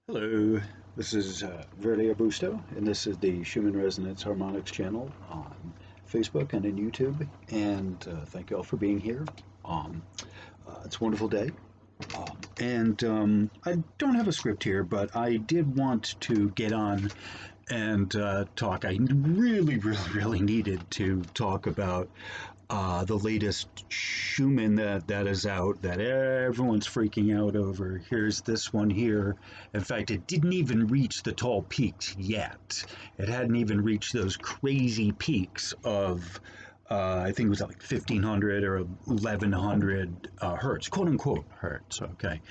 Hello, this is Verde Augusto, and this is the Schumann Resonance Harmonics channel on Facebook and in YouTube. And thank you all for being here. It's a wonderful day. And I don't have a script here, but I did want to get on and talk. I really needed to talk about the latest Schumann that is out that everyone's freaking out over. Here's this one here. In fact, it didn't even reach the tall peaks yet. It hadn't even reached those crazy peaks of I think it was like 1500 or 1100 hertz, quote unquote hertz. Okay,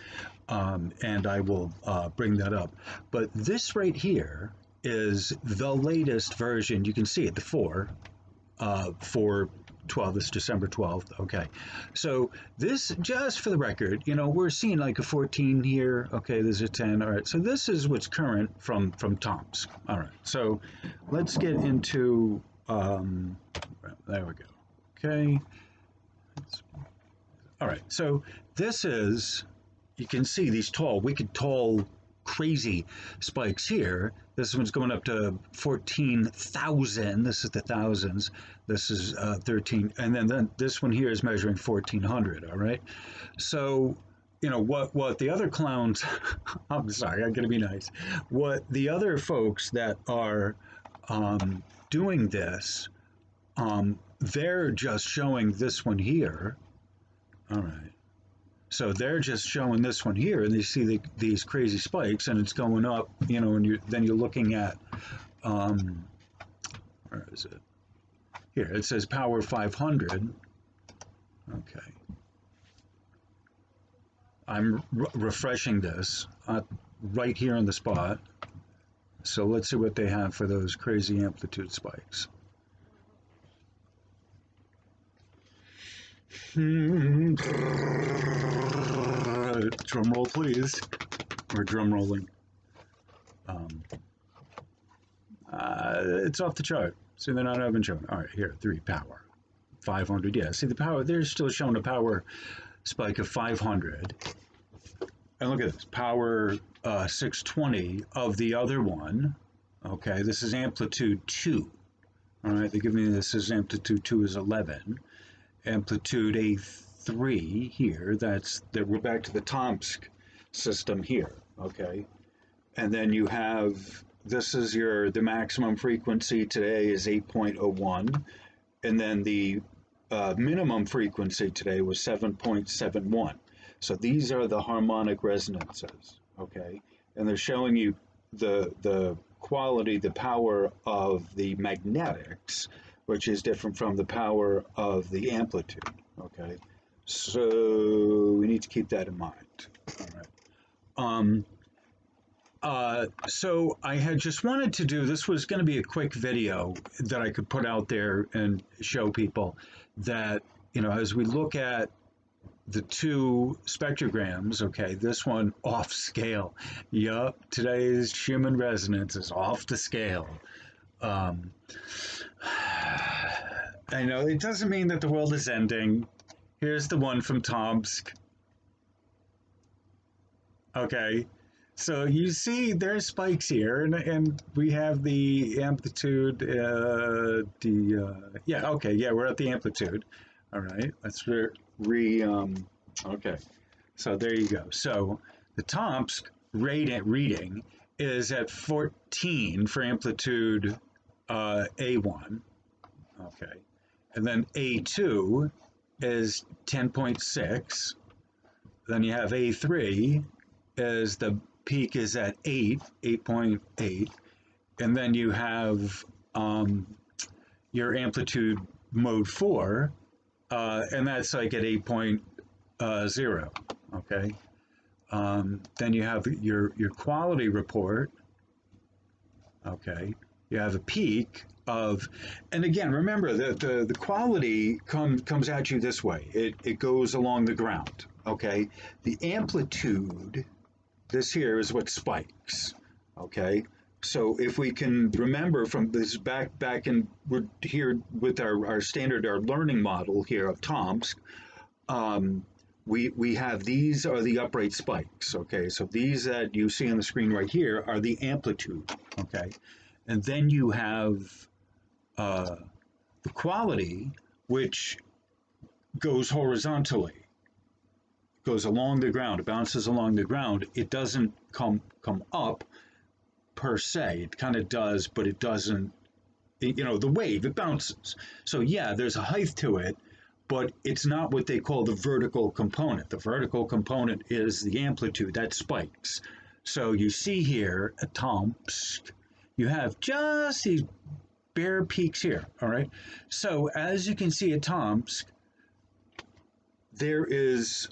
and I will bring that up. But this right here is the latest version. You can see it, the 412, this December 12th. Okay, so this, just for the record, we're seeing like a 14 here. Okay, there's a 10. All right, so this is what's current from Tomsk. All right, so let's get into there we go. Okay, all right, so this is, you can see these wicked tall, crazy spikes here. This one's going up to 14,000. This is the thousands. This is 13, and then this one here is measuring 1400. All right, so what the other clowns I'm sorry, I'm gonna be nice. What the other folks that are doing this, they're just showing this one here. All right, so they're just showing this one here, and you see these crazy spikes, and it's going up, and then you're looking at, where is it? Here, it says power 500. Okay. I'm refreshing this right here on the spot. So let's see what they have for those crazy amplitude spikes. Drum roll, please. Or drum rolling. It's off the chart. See, they're not even showing. All right, here, 3 power. 500, yeah. See the power, they're still showing a power spike of 500. And look at this, power 620 of the other one. Okay, this is amplitude 2. All right, they give me this as amplitude 2 is 11. Amplitude A3 here, we're back to the Tomsk system here, okay? And then you have, this is the maximum frequency today is 8.01, and then the minimum frequency today was 7.71. So these are the harmonic resonances, okay? And they're showing you the quality, the power of the magnetics, which is different from the power of the amplitude, okay? So we need to keep that in mind, all right? So I had just wanted to do, this was going to be a quick video that I could put out there and show people that, as we look at the two spectrograms, okay, this one off scale. Yup, today's Schumann resonance is off the scale. I know it doesn't mean that the world is ending. Here's the one from Tomsk. Okay, so you see there's spikes here, and we have the amplitude. Yeah, okay, yeah, we're at the amplitude. All right, let's okay, so there you go. So the Tomsk reading is at 14 for amplitude A1, okay, and then A2 is 10.6. Then you have A3 is the peak is at 8.8, and then you have your amplitude mode 4, and that's like at 8.0, okay? Then you have your quality report, okay? You have a peak of, and again, remember that the quality comes at you this way. It goes along the ground, okay? The amplitude, this here is what spikes, okay? So if we can remember from this back in, we're here with our standard, our learning model here of Tomsk, we have, these are the upright spikes, okay? So these that you see on the screen right here are the amplitude, okay? And then you have uh, the quality, which goes horizontally, goes along the ground, it bounces along the ground. It doesn't come up per se. It kind of does, but it doesn't, the wave, it bounces. So yeah, there's a height to it, but it's not what they call the vertical component. The vertical component is the amplitude, that spikes. So you see here at Tomsk, you have just these bare peaks here, all right? So as you can see at Tomsk, there is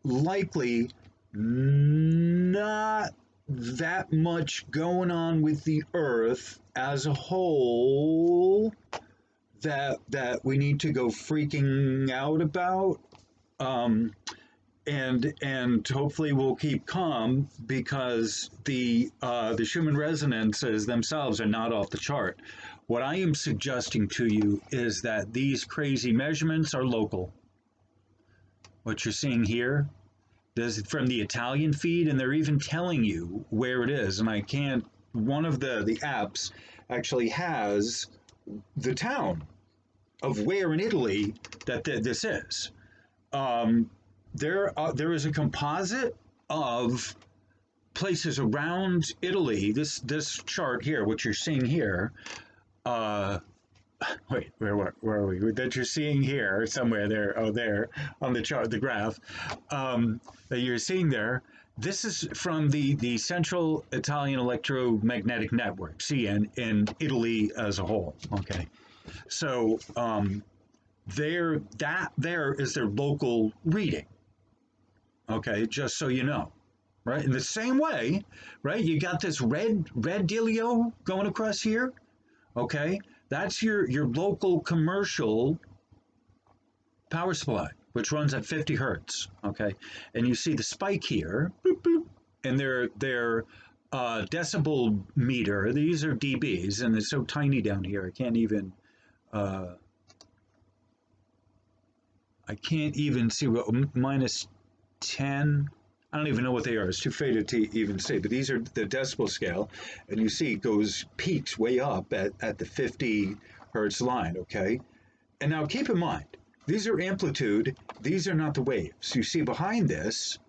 likely not that much going on with the Earth as a whole that we need to go freaking out about. And hopefully we'll keep calm, because the Schumann resonances themselves are not off the chart. What I am suggesting to you is that these crazy measurements are local. What you're seeing here, this is from the Italian feed, and they're even telling you where it is. And I can't, one of the apps actually has the town of where in Italy that this is. There is a composite of places around Italy. This chart here, what you're seeing here, wait, where are we? That you're seeing here somewhere there. Oh, there on the chart, the graph that you're seeing there. This is from the Central Italian Electromagnetic Network, CIEN, in Italy as a whole. Okay, so there is their local reading. Okay, just so you know, right? In the same way, right? You got this red dealio going across here. Okay, that's your local commercial power supply, which runs at 50 hertz. Okay, and you see the spike here, boop, boop, and they're decibel meter. These are dBs, and it's so tiny down here. I can't even see what minus 10. I don't even know what they are. It's too faded to even say. But these are the decibel scale, and you see it goes peaks way up at the 50 hertz line. Okay, and now keep in mind, these are amplitude. These are not the waves. You see behind this,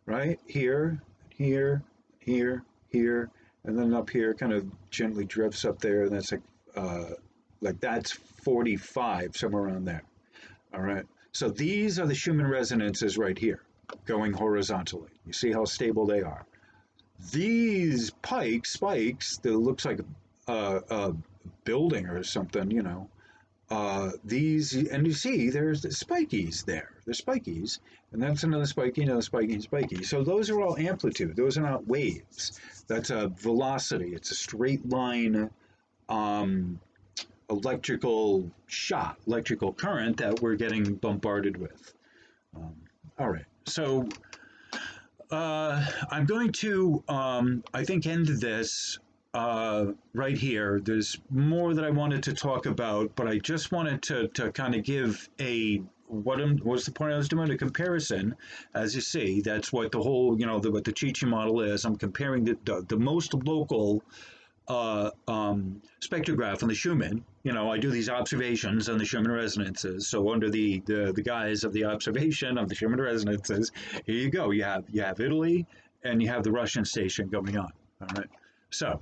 right here, here, here, here, and then up here, kind of gently drifts up there, and that's like that's 45, somewhere around there. All right. So these are the Schumann resonances right here, going horizontally. You see how stable they are. These spikes, that looks like a building or something, these, and you see there's the spikies there. The spikies, and that's another spiky, another spiky, and spiky. So those are all amplitude. Those are not waves. That's a velocity. It's a straight line electrical shot, electrical current that we're getting bombarded with. All right, so I'm going to, I think, end this right here. There's more that I wanted to talk about, but I just wanted to kind of give what's the point I was doing? A comparison. As you see, that's what the whole, what the CIEN model is. I'm comparing the most local spectrograph on the Schumann. I do these observations on the Schumann resonances. So under the guise of the observation of the Schumann resonances, here you go. You have Italy, and you have the Russian station going on. All right. So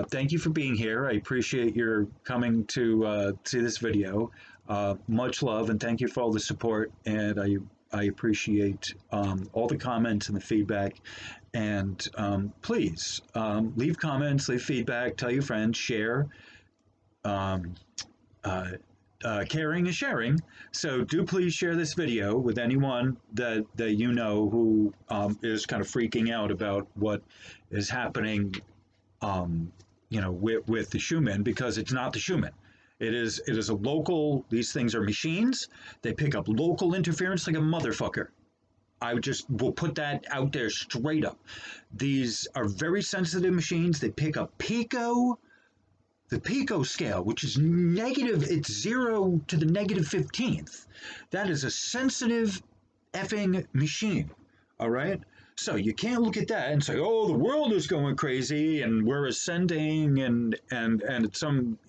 thank you for being here. I appreciate your coming to see this video. Much love, and thank you for all the support. And I appreciate all the comments and the feedback. And please leave comments, leave feedback, tell your friends, share. Caring is sharing. So do please share this video with anyone that you know who is kind of freaking out about what is happening, with the Schumann, because it's not the Schumann. It is a local. These things are machines. They pick up local interference like a motherfucker. Will put that out there straight up. These are very sensitive machines. They pick up the pico scale, which is negative. It's 0 to the negative 15th. That is a sensitive effing machine. All right. So you can't look at that and say, "Oh, the world is going crazy and we're ascending and it's some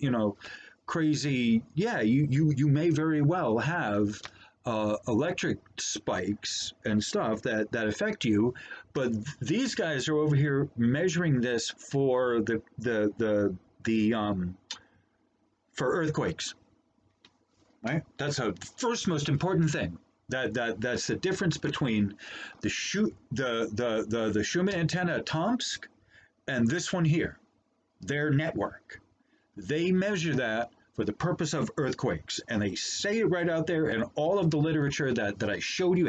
crazy." Yeah, you may very well have electric spikes and stuff that affect you, but these guys are over here measuring this for the for earthquakes. Right? That's a first most important thing. That's the difference between the Schumann antenna at Tomsk and this one here, their network. They measure that for the purpose of earthquakes, and they say it right out there in all of the literature that I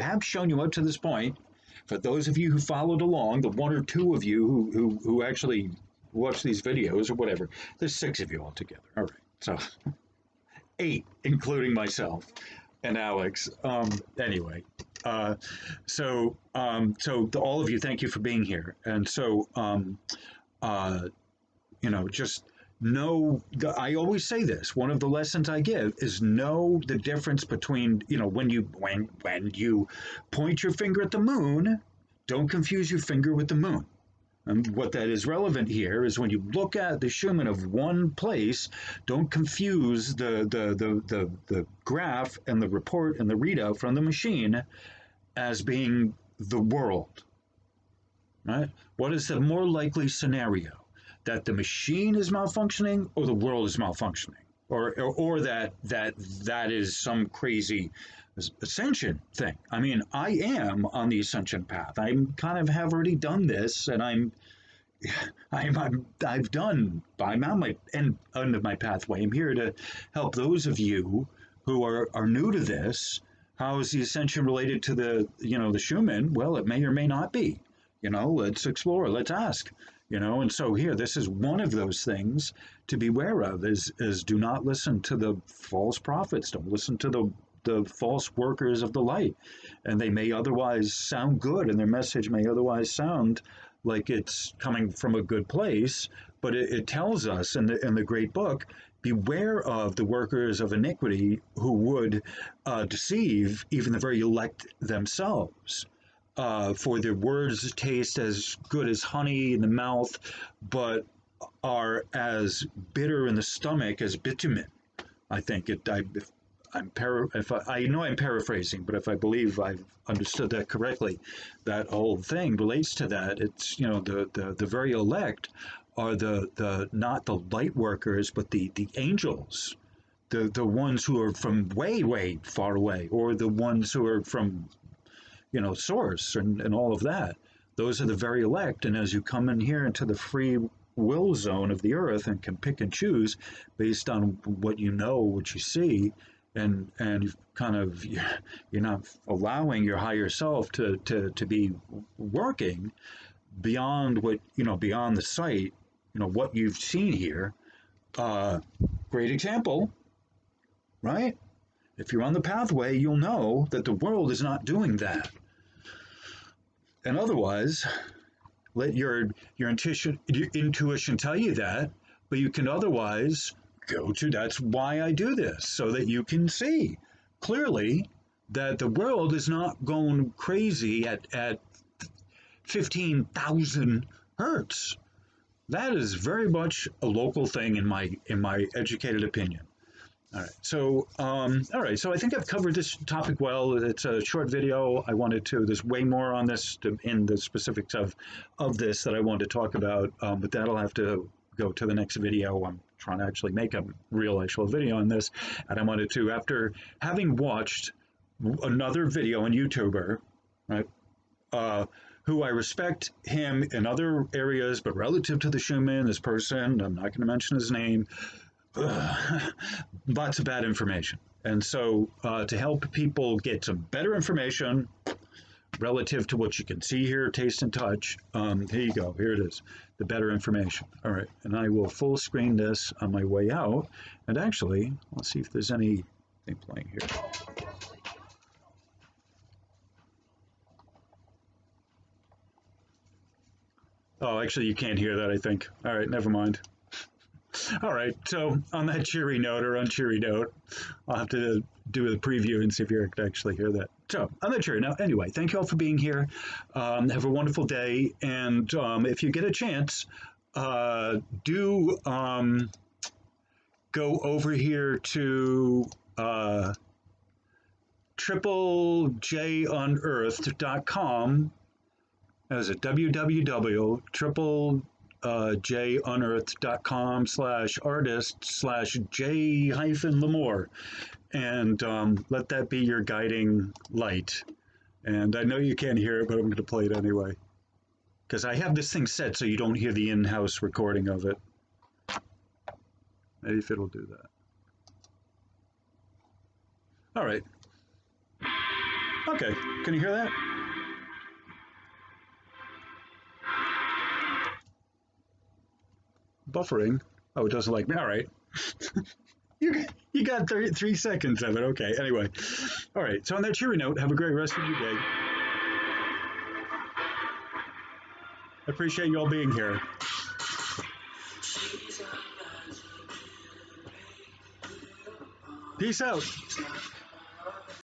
have shown you up to this point. For those of you who followed along, the one or two of you who actually watch these videos or whatever, there's 6 of you altogether. All right, so 8, including myself and Alex. Anyway, so to all of you, thank you for being here. And so, uh, just know. I always say this. One of the lessons I give is know the difference between when you point your finger at the moon. Don't confuse your finger with the moon. And what that is relevant here is when you look at the Schumann of one place, don't confuse the graph and the report and the readout from the machine as being the world. Right? What is the more likely scenario? That the machine is malfunctioning or the world is malfunctioning? Or that is some crazy ascension thing. I mean, I am on the ascension path. I kind of have already done this, and I'm on my end of my pathway. I'm here to help those of you who are new to this. How is the ascension related to the Schumann? Well, it may or may not be. Let's explore. Let's ask. And so here, this is one of those things to be aware of: is do not listen to the false prophets. Don't listen to the false workers of the light, and they may otherwise sound good, and their message may otherwise sound like it's coming from a good place, but it tells us in the great book, beware of the workers of iniquity who would deceive even the very elect themselves. For their words taste as good as honey in the mouth, but are as bitter in the stomach as bitumen. I think it. I know I'm paraphrasing, but if I believe I've understood that correctly, that whole thing relates to that. It's the very elect are the not the light workers, but the angels, the ones who are from way far away, or the ones who are from source and all of that. Those are the very elect, and as you come in here into the free will zone of the earth and can pick and choose based on what you see, and you're not allowing your higher self to be working beyond beyond the sight, what you've seen here. Great example, right? If you're on the pathway, you'll know that the world is not doing that. And otherwise, let your intuition tell you that, but you can otherwise go to, that's why I do this, so that you can see clearly that the world is not going crazy at 15,000 hertz. That is very much a local thing in my educated opinion. All right. So I think I've covered this topic well. It's a short video. There's way more on this in the specifics of this that I wanted to talk about, but that'll have to go to the next video. I'm trying to actually make a real actual video on this. And I wanted to, after having watched another video on YouTuber, right, who I respect him in other areas, but relative to the Schumann, this person, I'm not going to mention his name, lots of bad information. And so to help people get some better information relative to what you can see here, taste and touch, here you go. Here it is, the better information. All right, and I will full screen this on my way out. And actually, let's see if there's anything playing here. Oh, actually, you can't hear that, I think. All right, never mind. All right, so on that cheery note, or uncheery note, I'll have to do a preview and see if you can actually hear that. So I'm not sure. Now, anyway, thank you all for being here. Have a wonderful day. And if you get a chance, do go over here to triplejUnearthed.com. As a www.triplejUnearthed.com/artist/J-Lemore, and let that be your guiding light. And I know you can't hear it, but I'm going to play it anyway, because I have this thing set so you don't hear the in-house recording of it. Maybe if it'll do that. All right. Okay, can you hear that? Buffering. Oh, it doesn't like me. All right. You got 3 seconds of it. Okay, anyway. All right, so on that cheery note, have a great rest of your day. I appreciate you all being here. Peace out.